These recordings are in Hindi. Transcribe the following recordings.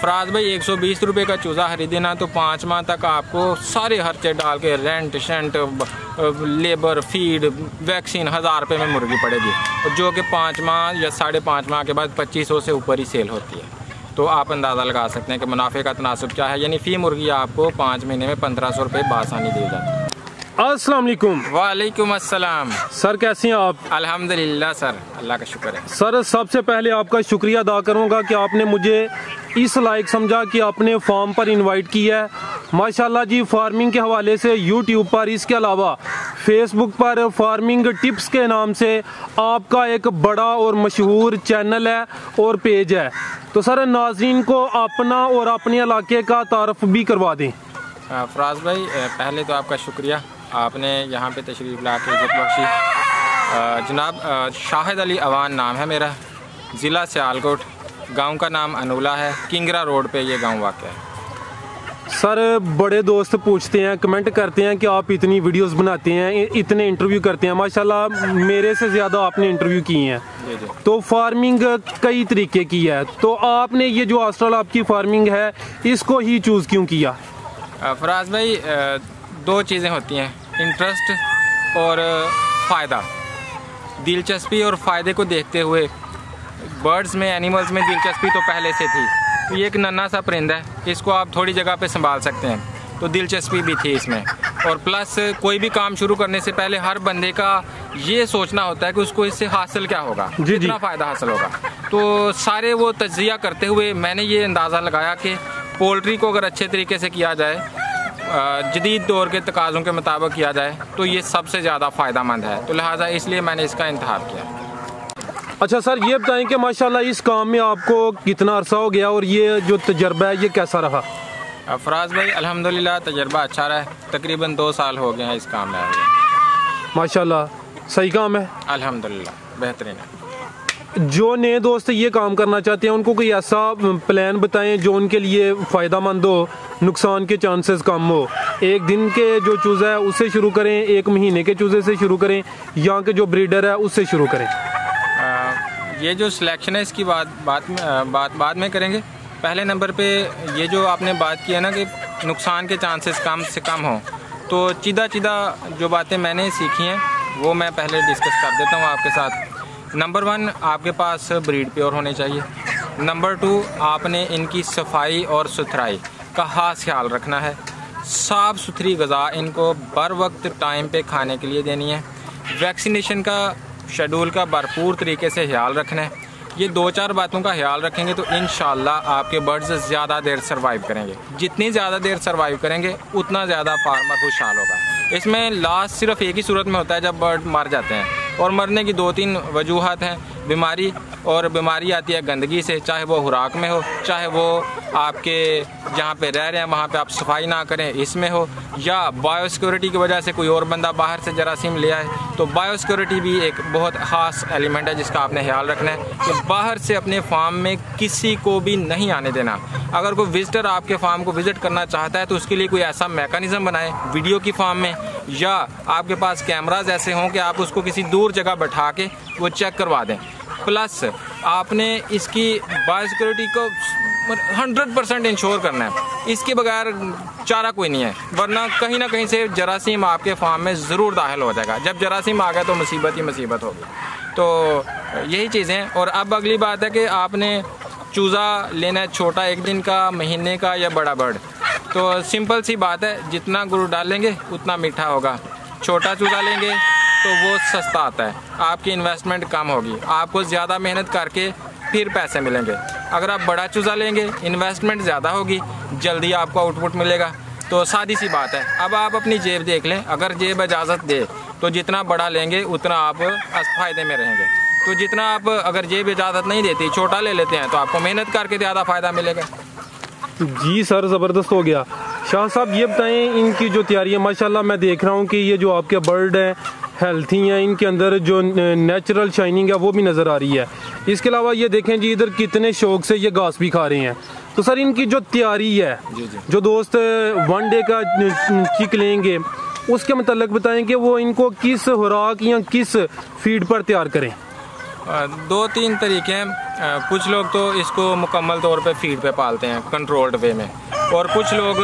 फराज भाई 120 रुपये का चूज़ा खरीदेना तो 5 माह तक आपको सारे खर्चे डाल के rent shunt labour feed vaccine 1000 रुपये में मुर्गी पड़ेगी, जो कि 5 माह या 5.5 माह के बाद 2500 से ऊपर ही सेल होती है। तो आप अंदाज़ा लगा सकते हैं कि मुनाफे का तनासुब क्या है। यानी फ़ी मुर्गी आपको 5 महीने में 1500 रुपये बासानी दी जाती है। अस्सलाम वालेकुम। वालेकुम अस्सलाम। सर कैसे हैं आप? अल्हम्दुलिल्लाह सर, अल्लाह का शुक्र है। सर सबसे पहले आपका शुक्रिया अदा करूंगा कि आपने मुझे इस लायक समझा कि आपने फार्म पर इनवाइट किया है। माशाल्लाह जी, फार्मिंग के हवाले से यूट्यूब पर, इसके अलावा फेसबुक पर फार्मिंग टिप्स के नाम से आपका एक बड़ा और मशहूर चैनल है और पेज है। तो सर नाज़रीन को अपना और अपने इलाके का तारफ़ भी करवा दें। फराज भाई पहले तो आपका शुक्रिया, आपने यहाँ पे तशरीफ़ ला के इज़्ज़त बख्शी। जनाब शाहिद अली अवान नाम है मेरा, ज़िला सियालकोट, गांव का नाम अनूला है, किंगरा रोड पे ये गांव वाक़ है। सर बड़े दोस्त पूछते हैं, कमेंट करते हैं कि आप इतनी वीडियोस बनाते हैं, इतने इंटरव्यू करते हैं। माशाल्लाह मेरे से ज़्यादा आपने इंटरव्यू किए हैं। जी। तो फार्मिंग कई तरीके की है, तो आपने ये जो आजकल आपकी फार्मिंग है इसको ही चूज़ क्यों किया? फराज भाई 2 चीज़ें होती हैं, इंटरेस्ट और फ़ायदा। दिलचस्पी और फ़ायदे को देखते हुए बर्ड्स में, एनिमल्स में दिलचस्पी तो पहले से थी। तो ये एक नन्हा सा परिंदा है, इसको आप थोड़ी जगह पे संभाल सकते हैं, तो दिलचस्पी भी थी इसमें। और प्लस कोई भी काम शुरू करने से पहले हर बंदे का ये सोचना होता है कि उसको इससे हासिल क्या होगा, कितना फ़ायदा हासिल होगा। तो सारे वो तज्जिया करते हुए मैंने ये अंदाज़ा लगाया कि पोल्ट्री को अगर अच्छे तरीके से किया जाए, जदीद दौर के तकाज़ों के मुताबिक किया जाए, तो ये सबसे ज़्यादा फ़ायदा मंद है। तो लिहाजा इसलिए मैंने इसका इंतखाब किया। अच्छा सर ये बताएं कि माशाल्लाह इस काम में आपको कितना अरसा हो गया और ये जो तजर्बा है ये कैसा रहा? फराज भाई अल्हम्दुलिल्लाह तजर्बा अच्छा रहा है, तकरीबन 2 साल हो गए हैं इस काम में। माशाल्लाह सही काम है, अल्हम्दुलिल्लाह बेहतरीन है। जो नए दोस्त ये काम करना चाहते हैं उनको कोई ऐसा प्लान बताएं जो उनके लिए फ़ायदा मंद हो, नुकसान के चांसेस कम हो। 1 दिन के जो चूज़ा है उससे शुरू करें, 1 महीने के चूज़े से शुरू करें, यहाँ के जो ब्रीडर है उससे शुरू करें। ये जो सिलेक्शन है इसकी बाद में करेंगे। पहले नंबर पे ये जो आपने बात की है ना कि नुकसान के चांसेस कम से कम हो, तो चीदा जो बातें मैंने सीखी हैं वो मैं पहले डिस्कस कर देता हूँ आपके साथ। नंबर 1 आपके पास ब्रीड प्योर होने चाहिए। नंबर 2 आपने इनकी सफाई और सुथराई का खास ख्याल रखना है। साफ़ सुथरी ग़िज़ा इनको बर वक्त टाइम पे खाने के लिए देनी है। वैक्सीनेशन का शेड्यूल का भरपूर तरीके से ख्याल रखना है। ये 2-4 बातों का ख्याल रखेंगे तो इंशाल्लाह आपके बर्ड्स ज़्यादा देर सर्वाइव करेंगे। जितनी ज़्यादा देर सर्वाइव करेंगे उतना ज़्यादा फार्मर खुशहाल होगा। इसमें लास्ट सिर्फ एक ही सूरत में होता है जब बर्ड मर जाते हैं, और मरने की 2-3 वजूहत हैं। बीमारी, और बीमारी आती है गंदगी से, चाहे वो खुराक में हो, चाहे वो आपके जहाँ पे रह रहे हैं वहाँ पे आप सफाई ना करें इसमें हो, या बायोसिक्योरिटी की वजह से कोई और बंदा बाहर से जरासीम ले आए। तो बायोसिक्योरिटी भी एक बहुत ख़ास एलिमेंट है जिसका आपने ख्याल रखना है कि बाहर से अपने फार्म में किसी को भी नहीं आने देना। अगर कोई विजिटर आपके फार्म को विज़िट करना चाहता है तो उसके लिए कोई ऐसा मैकेनिज़्म बनाएं वीडियो की फार्म में, या आपके पास कैमराज ऐसे हों कि आप उसको किसी दूर जगह बैठा के वो चेक करवा दें। प्लस आपने इसकी बायोसिक्योरिटी को 100% इंश्योर करना है, इसके बगैर चारा कोई नहीं है, वरना कहीं ना कहीं से जरासीम आपके फार्म में ज़रूर दाखिल हो जाएगा। जब जरासीम आ गया तो मुसीबत ही मुसीबत होगी। तो यही चीज़ें। और अब अगली बात है कि आपने चूज़ा लेना है छोटा, 1 दिन का, महीने का, या बड़ा बर्ड। तो सिंपल सी बात है, जितना गुड़ डालेंगे उतना मीठा होगा। छोटा चूज़ा लेंगे तो वो सस्ता आता है, आपकी इन्वेस्टमेंट कम होगी, आपको ज़्यादा मेहनत करके फिर पैसे मिलेंगे। अगर आप बड़ा चूज़ा लेंगे इन्वेस्टमेंट ज़्यादा होगी, जल्दी आपको आउटपुट मिलेगा। तो सादी सी बात है। अब आप अपनी जेब देख लें, अगर जेब इजाज़त दे तो जितना बड़ा लेंगे उतना आप फ़ायदे में रहेंगे। तो जितना आप, अगर जेब इजाज़त नहीं देती, छोटा ले लेते हैं तो आपको मेहनत करके ज़्यादा फ़ायदा मिलेगा। जी सर ज़बरदस्त हो गया। शाह साहब ये बताएं इनकी जो तैयारी है, माशाल्लाह मैं देख रहा हूँ कि ये जो आपके बर्ड हैं हेल्थी हैं, इनके अंदर जो नेचुरल शाइनिंग है वो भी नज़र आ रही है। इसके अलावा ये देखें जी इधर कितने शौक से ये घास भी खा रहे हैं। तो सर इनकी जो तैयारी है, जो दोस्त 1 डे का चिक लेंगे उसके मतलब बताएं कि वो इनको किस खुराक या किस फीड पर तैयार करें। दो तीन तरीके हैं। कुछ लोग तो इसको मुकम्मल तौर पे फीड पे पालते हैं कंट्रोल्ड वे में, और कुछ लोग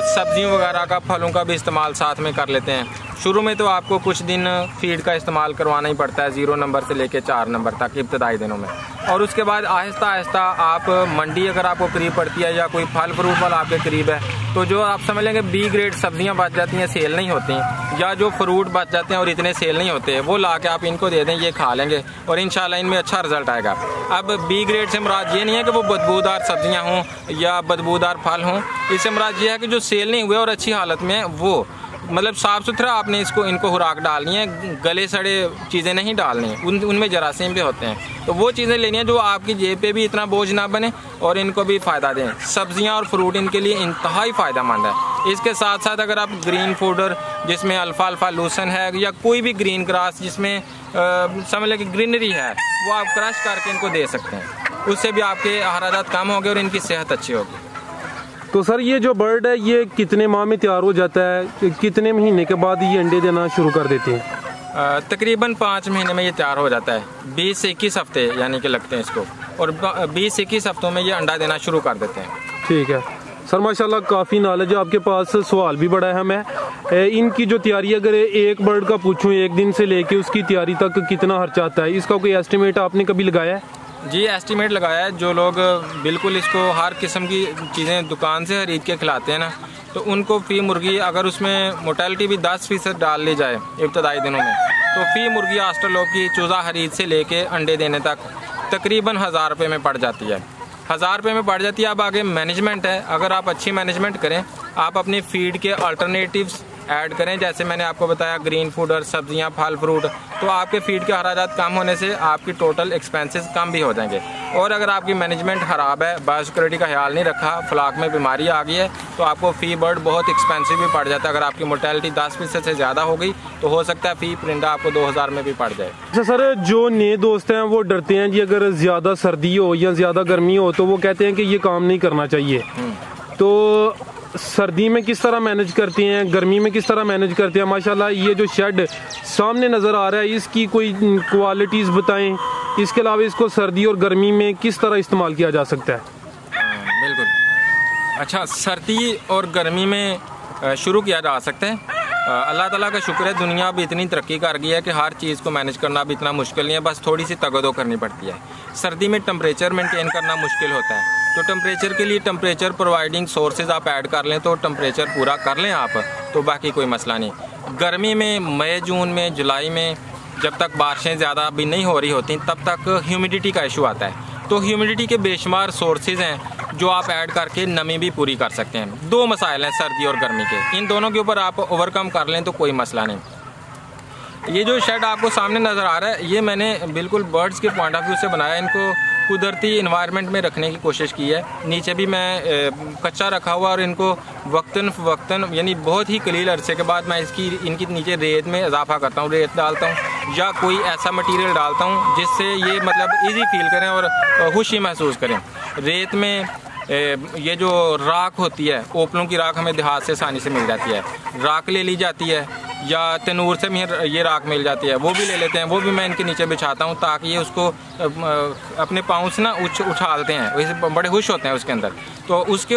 सब्जियों वगैरह का, फलों का भी इस्तेमाल साथ में कर लेते हैं। शुरू में तो आपको कुछ दिन फीड का इस्तेमाल करवाना ही पड़ता है, 0 नंबर से लेके 4 नंबर तक इब्तदाई दिनों में, और उसके बाद आहिस्ता आहिस्ता आप मंडी अगर आपको करीब पड़ती है या कोई फल फ्रूट वाला आपके करीब है, तो जो आप समझ लेंगे B ग्रेड सब्जियां बच जाती हैं, सेल नहीं होती, या जो फ्रूट बच जाते हैं और इतने सेल नहीं होते, वो ला के आप इनको दे दें, ये खा लेंगे और इंशाल्लाह इनमें अच्छा रिजल्ट आएगा। अब B ग्रेड से मुराद ये नहीं है कि वो बदबूदार सब्जियां हों या बदबूदार फल हों, इससे मुराद ये है कि जो सेल नहीं हुए और अच्छी हालत में, वो मतलब साफ़ सुथरा आपने इनको खुराक डालनी है, गले सड़े चीज़ें नहीं डालनी है, उनमें जरासीम भी होते हैं, तो वो चीज़ें लेनी है जो आपकी जेब पे भी इतना बोझ ना बने और इनको भी फ़ायदा दें। सब्जियां और फ्रूट इनके लिए इंतहाई फ़ायदेमंद है। इसके साथ साथ अगर आप ग्रीन फूडर जिसमें अल्फाल्फा लूसन है या कोई भी ग्रीन ग्रास जिसमें समझ लें कि ग्रीनरी है, वो आप क्रश करके इनको दे सकते हैं, उससे भी आपके अखराजात कम होंगे और इनकी सेहत अच्छी होगी। तो सर ये जो बर्ड है ये कितने माह में तैयार हो जाता है, कितने महीने के बाद ये अंडे देना शुरू कर देते हैं? तकरीबन 5 महीने में ये तैयार हो जाता है, 20 से 21 हफ्ते यानी कि लगते हैं इसको, और 20 से 21 हफ्तों में ये अंडा देना शुरू कर देते हैं। ठीक है सर, माशाल्लाह काफ़ी नॉलेज है आपके पास। सवाल भी बड़ा है, मैं इनकी जो तैयारी अगर एक बर्ड का पूछूं, एक दिन से लेके उसकी तैयारी तक कितना खर्चा आता है, इसका कोई एस्टिमेट आपने कभी लगाया है? जी एस्टिमेट लगाया है। जो लोग बिल्कुल इसको हर किस्म की चीज़ें दुकान से खरीद के खिलाते हैं ना, तो उनको फ़ी मुर्गी अगर उसमें मोर्टेलिटी भी 10% डाल ली जाए इब्तदाई दिनों में, तो फ़ी मुर्गी ऑस्ट्रेलोप की चूज़ा खरीद से लेके अंडे देने तक तकरीबन 1000 रुपये में पड़ जाती है। 1000 रुपये में पड़ जाती है। अब आगे मैनेजमेंट है, अगर आप अच्छी मैनेजमेंट करें, आप अपनी फीड के अल्टरनेटिव्स ऐड करें, जैसे मैंने आपको बताया ग्रीन फूडर, सब्जियां, फल फ्रूट, तो आपके फीड के अखराजात कम होने से आपकी टोटल एक्सपेंसेस कम भी हो जाएंगे। और अगर आपकी मैनेजमेंट ख़राब है, बायोसिक्योरिटी का ख्याल नहीं रखा, फ्लाक में बीमारी आ गई है, तो आपको फ़ी बर्ड बहुत एक्सपेंसिव भी पड़ जाता है। अगर आपकी मोर्टेलिटी 10% से ज़्यादा हो गई तो हो सकता है फ़ी परिंदा आपको 2000 में भी पड़ जाए। अच्छा सर, जो नए दोस्त हैं वो डरते हैं जी अगर ज़्यादा सर्दी हो या ज़्यादा गर्मी हो तो वो कहते हैं कि ये काम नहीं करना चाहिए, तो सर्दी में किस तरह मैनेज करते हैं, गर्मी में किस तरह मैनेज करते हैं? माशाल्लाह ये जो शेड सामने नज़र आ रहा है इसकी कोई क्वालिटीज़ बताएं, इसके अलावा इसको सर्दी और गर्मी में किस तरह इस्तेमाल किया जा सकता है? बिल्कुल। अच्छा, सर्दी और गर्मी में शुरू किया जा सकता है। अल्लाह ताला का शुक्र है, दुनिया अभी इतनी तरक्की कर गई है कि हर चीज़ को मैनेज करना भी इतना मुश्किल नहीं है, बस थोड़ी सी तगदो करनी पड़ती है। सर्दी में टेम्परेचर मेंटेन करना मुश्किल होता है, तो टेम्परेचर के लिए टेम्परेचर प्रोवाइडिंग सोर्सेज आप ऐड कर लें, तो टेम्परेचर पूरा कर लें आप, तो बाकी कोई मसला नहीं। गर्मी में मई जून में जुलाई में जब तक बारिशें ज़्यादा अभी नहीं हो रही होती, तब तक ह्यूमिडिटी का इशू आता है, तो ह्यूमिडिटी के बेशुमार सोर्सेज हैं जो आप ऐड करके नमी भी पूरी कर सकते हैं। 2 मसाइल हैं सर्दी और गर्मी के, इन दोनों के ऊपर आप ओवरकम कर लें तो कोई मसला नहीं। ये जो शेड आपको सामने नज़र आ रहा है, ये मैंने बिल्कुल बर्ड्स के पॉइंट ऑफ व्यू से बनाया, इनको कुदरती इन्वायरमेंट में रखने की कोशिश की है। नीचे भी मैं कच्चा रखा हुआ और इनको वक्तन यानी बहुत ही कलील अरसे के बाद मैं इनकी नीचे रेत में इजाफा करता हूँ, रेत डालता हूँ या कोई ऐसा मटेरियल डालता हूँ जिससे ये मतलब इजी फील करें और खुशी महसूस करें। रेत में ये जो राख होती है, ओपलों की राख हमें देहात से आसानी से मिल जाती है, राख ले ली जाती है या तनूर से भी ये राख मिल जाती है, वो भी ले लेते हैं, वो भी मैं इनके नीचे बिछाता हूँ ताकि ये उसको अपने पाँव से ना उछालते हैं, वैसे बड़े खुश होते हैं उसके अंदर। तो उसके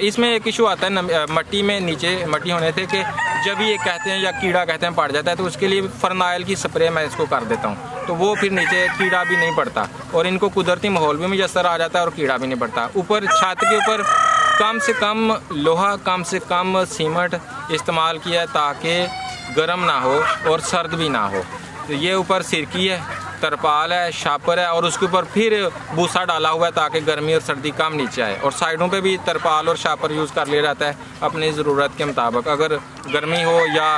इसमें एक इशू आता है मट्टी में, नीचे मट्टी होने से कि जब ये कहते हैं या कीड़ा कहते हैं पड़ जाता है, तो उसके लिए फरनाइल की स्प्रे मैं इसको कर देता हूँ, तो वो फिर नीचे कीड़ा भी नहीं पड़ता और इनको कुदरती माहौल भी मुयसर आ जाता है और कीड़ा भी नहीं पड़ता। ऊपर छत के ऊपर कम से कम लोहा, कम से कम सीमेंट इस्तेमाल किया है ताकि गर्म ना हो और सर्द भी ना हो। तो ये ऊपर सिरकी है, तरपाल है, शापर है और उसके ऊपर फिर भूसा डाला हुआ है ताकि गर्मी और सर्दी कम नीचे आए, और साइडों पे भी तरपाल और शापर यूज़ कर लिया जाता है अपनी ज़रूरत के मुताबिक। अगर गर्मी हो या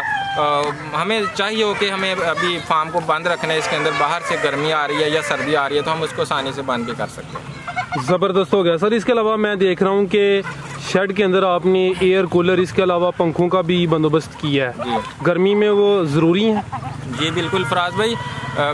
हमें चाहिए हो कि हमें अभी फार्म को बंद रखना है, इसके अंदर बाहर से गर्मी आ रही है या सर्दी आ रही है, तो हम उसको आसानी से बंद भी कर सकते हैं। ज़बरदस्त हो गया सर। इसके अलावा मैं देख रहा हूँ कि शेड के अंदर आपने एयर कूलर, इसके अलावा पंखों का भी बंदोबस्त किया है, गर्मी में वो ज़रूरी है? जी बिल्कुल फराज भाई,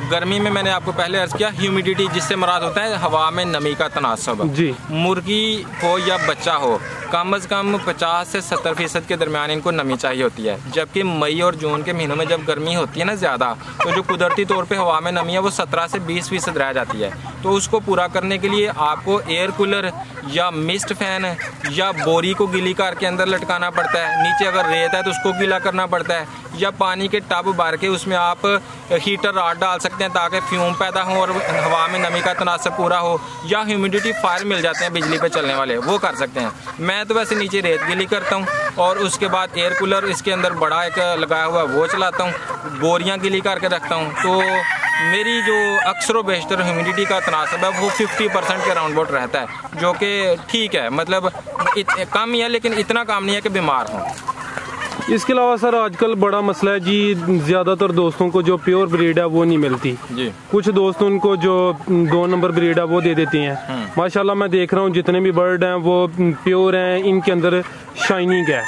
गर्मी में मैंने आपको पहले अर्ज़ किया ह्यूमिडिटी, जिससे मुराद होता है हवा में नमी का तनासब। जी, मुर्गी हो या बच्चा हो, कम से कम 50 से 70% के दरमियान इनको नमी चाहिए होती है। जबकि मई और जून के महीनों में जब गर्मी होती है ना ज़्यादा, तो जो कुदरती तौर पे हवा में नमी है वो 17 से 20% रह जाती है। तो उसको पूरा करने के लिए आपको एयर कूलर या मिस्ट फैन या बोरी को गीली करके अंदर लटकाना पड़ता है। नीचे अगर रेत है तो उसको गीला करना पड़ता है, या पानी के टब भर के उसमें आप हीटर रॉड डाल सकते हैं ताकि फ्यूम पैदा हो और हवा में नमी का तनासब पूरा हो, या ह्यूमिडिटी फायर मिल जाते हैं बिजली पे चलने वाले, वो कर सकते हैं। मैं तो वैसे नीचे रेत गीली करता हूँ और उसके बाद एयर कूलर इसके अंदर बड़ा एक लगाया हुआ वो चलाता हूँ, बोरियाँ गीली करके रखता हूँ। तो मेरी जो अक्सर व बेशतर ह्यूमिडिटी का तनासब है वो 50% के राउंड अबाउट रहता है, जो कि ठीक है, मतलब कम ही है लेकिन इतना कम नहीं है कि बीमार हों। इसके अलावा सर आजकल बड़ा मसला है जी, ज़्यादातर दोस्तों को जो प्योर ब्रीड है वो नहीं मिलती जी। कुछ दोस्त उनको जो 2 नंबर ब्रीड है वो दे देती हैं। माशाल्लाह मैं देख रहा हूँ जितने भी बर्ड हैं वो प्योर हैं, इनके अंदर शाइनिंग है।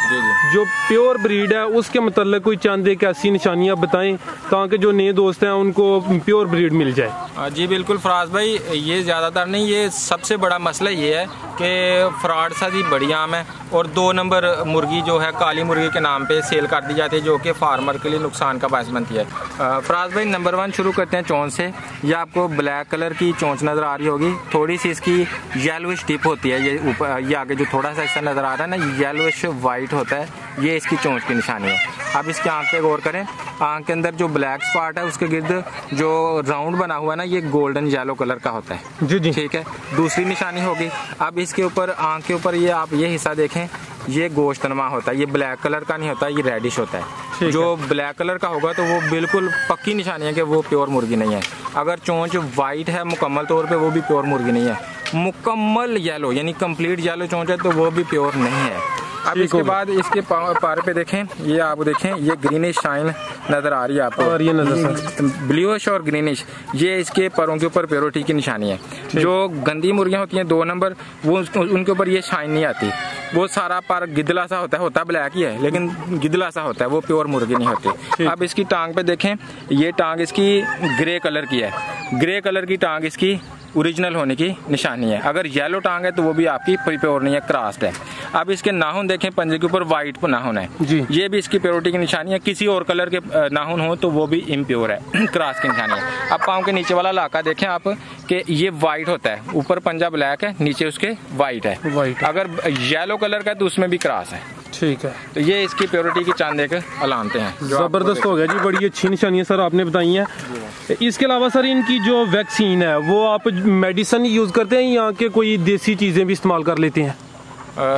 जो प्योर ब्रीड है उसके मतलब कोई चंद एक ऐसी निशानियाँ बताएं ताकि जो नए दोस्त हैं उनको प्योर ब्रीड मिल जाए। जी बिल्कुल फराज भाई, ये ज़्यादातर नहीं, ये सबसे बड़ा मसला ये है कि फ्रॉड साजी बड़ी आम है और 2 नंबर मुर्गी जो है काली मुर्गी के नाम पे सेल कर दी जाती है, जो कि फार्मर के लिए नुकसान का बायस बनती है। फराज भाई नंबर 1 शुरू करते हैं चोंच से। ये आपको ब्लैक कलर की चोंच नज़र आ रही होगी, थोड़ी सी इसकी येलोइश टिप होती है, ये ऊपर ये आगे जो थोड़ा सा हिस्सा नज़र आ रहा है ना येलोइश वाइट होता है, ये इसकी चोंच की निशानी है। अब इसकी आंख पे गौर करें, आंख के अंदर जो ब्लैक स्पॉट है उसके गिर्द जो राउंड बना हुआ है ना ये गोल्डन येलो कलर का होता है। जी जी ठीक है, दूसरी निशानी होगी। अब इसके ऊपर आंख के ऊपर ये आप ये हिस्सा देखें, ये गोश्तनुमा होता है, ये ब्लैक कलर का नहीं होता, ये रेडिश होता है। जो ब्लैक कलर का होगा तो वो बिल्कुल पक्की निशानी है कि वो प्योर मुर्गी नहीं है। अगर चोंच वाइट है मुकम्मल तौर पे, वो भी प्योर मुर्गी नहीं है। मुकम्मल येलो यानी कंप्लीट येलो चोंच है तो वो भी प्योर नहीं है। अब इसके बाद इसके पार पे देखें, ये आप देखें ये ग्रीनिश शाइन नजर आ रही है आपको, और ये नजर ब्लूइश और ग्रीनिश, ये इसके परों के ऊपर प्योरिटी की निशानी है। जो गंदी मुर्गियां होती हैं 2 नंबर, वो उनके ऊपर ये शाइन नहीं आती, वो सारा पर गिदला सा होता ब्लैक ही है लेकिन गिदला सा होता है, वो प्योर मुर्गी नहीं होती। अब इसकी टांग पे देखें, ये टांग इसकी ग्रे कलर की है, ग्रे कलर की टांग इसकी ओरिजिनल होने की निशानी है। अगर येलो टांग है तो वो भी आपकी प्योर नहीं है, क्रॉस्ड है। अब इसके नाखून देखें, पंजे के ऊपर वाइट नाखून है जी। ये भी इसकी प्योरिटी की निशानी है। किसी और कलर के नाखून हो तो वो भी इम्प्योर है, क्रॉस की निशानी है। अब पाँव के नीचे वाला इलाका देखें आप कि ये वाइट होता है, ऊपर पंजा ब्लैक है, नीचे उसके वाइट है। अगर येलो कलर का है तो उसमें भी क्रॉस है। ठीक है, तो ये इसकी प्योरिटी की चांद एक अलामतें हैं। जबरदस्त हो गया जी, बड़ी अच्छी निशानियां सर आपने बताई हैं। इसके अलावा सर इनकी जो वैक्सीन है वो आप मेडिसिन यूज करते हैं या के कोई देसी चीजें भी इस्तेमाल कर लेते हैं?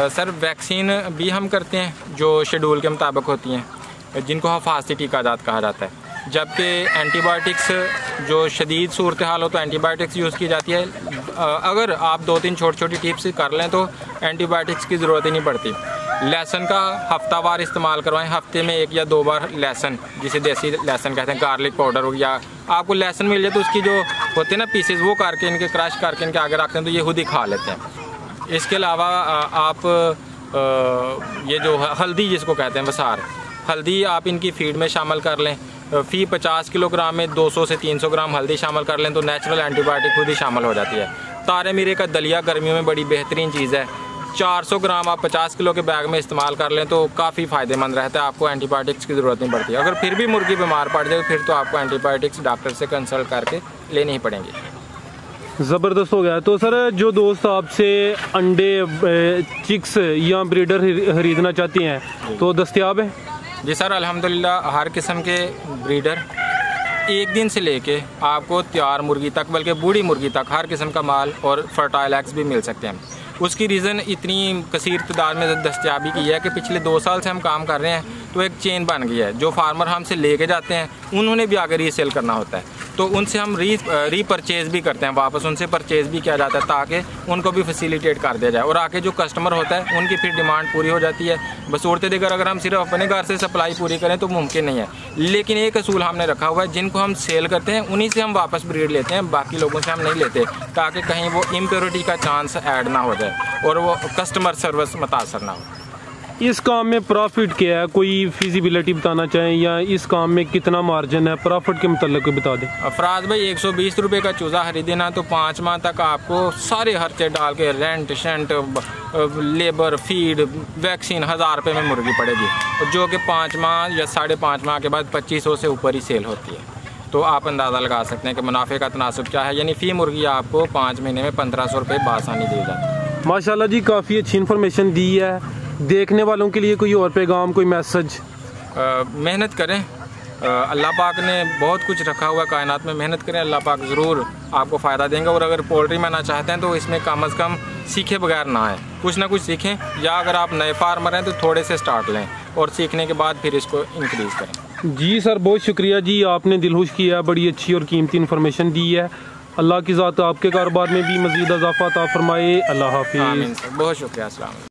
सर वैक्सीन भी हम करते हैं जो शेड्यूल के मुताबिक होती हैं, जिनको हिफाजती टीकादात कहा जाता है। जबकि एंटीबायोटिक्स जो शदीद सूरत हाल हो तो एंटीबायोटिक्स यूज़ की जाती है। अगर आप 2-3 छोटी टिप्स कर लें तो एंटीबायोटिक्स की ज़रूरत ही नहीं पड़ती। लहसुन का हफ्तावार इस्तेमाल करवाएं, हफ्ते में 1 या 2 बार लहसुन, जिसे देसी लहसुन कहते हैं, गार्लिक पाउडर हो, या आपको लहसुन मिल जाए तो उसकी जो होते हैं ना पीसेस, वो करके इनके क्रश करके इनके आगे रखते हैं तो ये खुद ही खा लेते हैं। इसके अलावा आप ये जो हल्दी जिसको कहते हैं वसार, हल्दी आप इनकी फीड में शामिल कर लें। फ़ी 50 किलोग्राम में 200 से 300 ग्राम हल्दी शामिल कर लें तो नेचुरल एंटीबायोटिक खुद ही शामिल हो जाती है। तारे मीरे का दलिया गर्मियों में बड़ी बेहतरीन चीज़ है, 400 ग्राम आप 50 किलो के बैग में इस्तेमाल कर लें तो काफ़ी फ़ायदेमंद रहता है, आपको एंटीबायोटिक्स की ज़रूरत नहीं पड़ती। अगर फिर भी मुर्गी बीमार पड़ जाए फिर तो आपको एंटीबायोटिक्स डॉक्टर से कंसल्ट करके लेनी ही पड़ेंगी। ज़बरदस्त हो गया। तो सर जो दोस्त आपसे अंडे, चिक्स या ब्रीडर खरीदना चाहते हैं तो दस्तयाब है? जी सर, अल्हम्दुलिल्लाह हर किस्म के ब्रीडर 1 दिन से लेके आपको तैयार मुर्गी तक, बल्कि बूढ़ी मुर्गी तक हर किस्म का माल और फर्टाइल एग्स भी मिल सकते हैं। उसकी रीज़न इतनी कसीर तादाद में दस्तयाबी की है कि पिछले 2 साल से हम काम कर रहे हैं तो एक चेन बन गई है। जो फार्मर हमसे लेके जाते हैं उन्होंने भी आगे रीसेल करना होता है, तो उनसे हम रीपरचेज़ भी करते हैं, वापस उनसे परचेज़ भी किया जाता है ताकि उनको भी फैसिलिटेट कर दिया जाए। और आके जो कस्टमर होता है उनकी फिर डिमांड पूरी हो जाती है। बसूरत दिगर अगर हम सिर्फ अपने घर से सप्लाई पूरी करें तो मुमकिन नहीं है, लेकिन एक असूल हमने रखा हुआ है, जिनको हम सेल करते हैं उन्हीं से हम वापस ब्रीड लेते हैं, बाकी लोगों से हम नहीं लेते, ताकि कहीं वो इम्प्योरिटी का चांस ऐड ना हो जाए और वो कस्टमर सर्विस मुतासर ना हो। इस काम में प्रॉफिट क्या है, कोई फिजिबिलिटी बताना चाहें या इस काम में कितना मार्जिन है, प्रॉफिट के मतलब कोई बता दें। अफराज भाई 120 रुपये का चूज़ा खरीदना तो 5 माह तक आपको सारे खर्चे डाल के rent shunt labour feed vaccine 1000 रुपये में मुर्गी पड़ेगी, जो कि 5 माह या 5.5 माह के बाद 2500 से ऊपर ही सेल होती है। तो आप अंदाज़ा लगा सकते हैं कि मुनाफे का तनासुब क्या है, यानी फ़ी मुर्गी आपको 5 महीने में 1500 रुपये बासानी दी जाती है। माशाल्लाह जी, काफ़ी अच्छी इन्फॉर्मेशन दी है। देखने वालों के लिए कोई और पैगाम, कोई मैसेज? मेहनत करें, अल्लाह पाक ने बहुत कुछ रखा हुआ कायनात में, मेहनत करें, अल्लाह पाक ज़रूर आपको फ़ायदा देंगे। और अगर पोल्ट्री में आना चाहते हैं तो इसमें कम अज़ कम सीखे बगैर ना आए, कुछ ना कुछ सीखें, या अगर आप नए फार्मर हैं तो थोड़े से स्टार्ट लें और सीखने के बाद फिर इसको इंक्रीज़ करें। जी सर, बहुत शुक्रिया जी, आपने दिल खुश किया, बड़ी अच्छी और कीमती इन्फॉर्मेशन दी है। अल्लाह की ज़ात आपके कारोबार में भी मज़ीद इजाफ़ा अता फरमाए। अल्लाह हाफ़िज़। आमीन सर, बहुत शुक्रिया। अस्सलाम वालेकुम।